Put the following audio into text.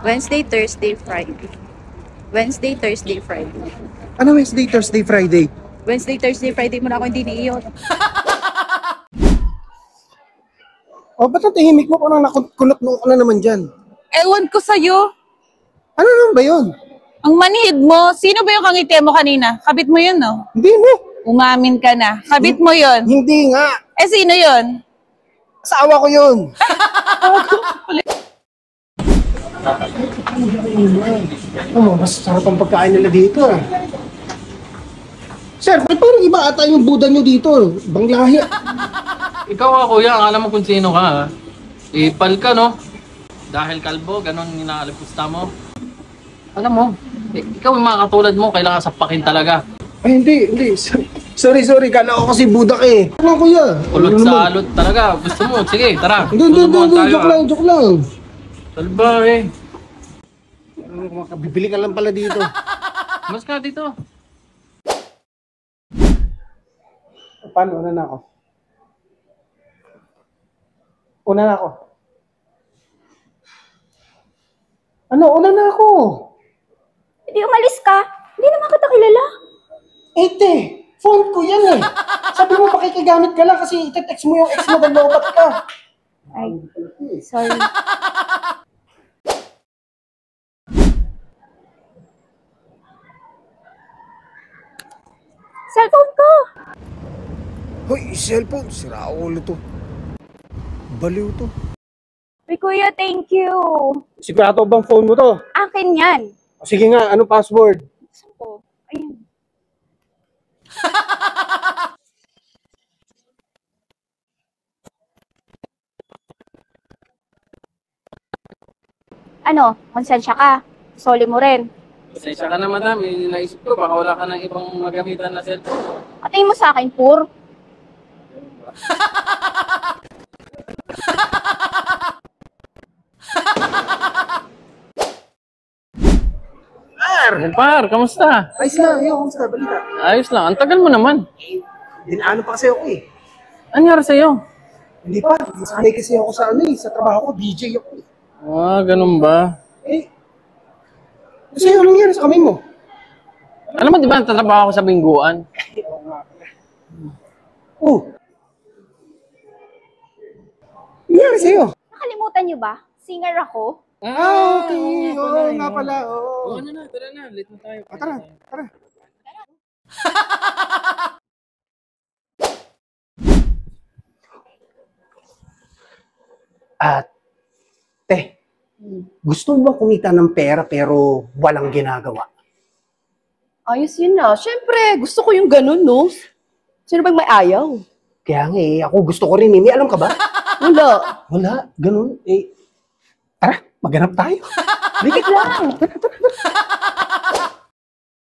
Wednesday, Thursday, Friday. Wednesday, Thursday, Friday. Ano Wednesday, Thursday, Friday? Wednesday, Thursday, Friday mo na ako hindi niiyot. O, ba't ang tahimik mo? Parang nakunot mo ka na naman dyan. Ewan ko sa'yo. Ano naman ba yun? Ang manhid mo, sino ba yung kangiti mo kanina? Kabit mo yun, no? Hindi mo. Umamin ka na. Kabit mo yun. Hindi nga. Eh, sino yun? Asawa ko yun. Mas sarap ang pagkain nila dito ah. Sir, ba't parang iba ata yung Buddha nyo dito? Ibang lahi. Ikaw nga kuya, akala mo kung sino ka ha? Ipal ka no? Dahil kalbo, ganon inaalipusta mo. Alam mo, ikaw yung mga katulad mo, kailangan sapakin talaga. Ay, hindi. Sorry. Kala ko kasi Buddha ka eh. Ano kuya? Ulot sa alot talaga. Gusto mo, sige, tara. Hindi. Joke lang. Talba eh. Bibili ka lang pala dito. Mas ka dito. Paano? Una na ako. Una na ako. Hindi umalis ka. Hindi naman kita kilala. Ete, phone ko yan eh. Sabi mo pakikigamit ka lang kasi ite-text mo yung ex mo dahil lobat ka. Ay, sorry. Cellphone ko! Hoy, cellphone. Sira ulo to. Baliw to. Uy, kuya, thank you. Sigurado bang phone mo to? Akin yan. Sige nga, ano password? Gusto ko. Ayun. Ano, konsensya ka. Soli mo rin. Pasensya ka na madam, naisip ko baka wala ka ng ibang magamitan na cellphone. Atingin mo sa akin, Pur. Par, kamusta? Ayos lang, kamusta? Balita. Ayos lang, ang tagal mo naman. Dinaanan pa kasi ako eh. Ano nangyari sa'yo? Hindi pa, nasanay kasi ako sa sa trabaho ko, DJ ako eh. Ah, ganun ba? Kasi ano nangyari sa kamay mo? Alam mo, di ba, natatrabaho ako sa bingguan? Oh. Nangyari sa'yo? Nakalimutan niyo ba? Singer ako. Okay. Oo nga pala. Oo. Ano na, tara na. Late na tayo. Tara. Gusto mo ba kumita ng pera pero walang ginagawa? Ayos yun na. Siyempre, gusto ko yung ganun, no? Sino bang may ayaw? Kaya nga ako gusto ko rin eh. May alam ka ba? Wala. Ganun. Tara, maghanap tayo. Bigit lang.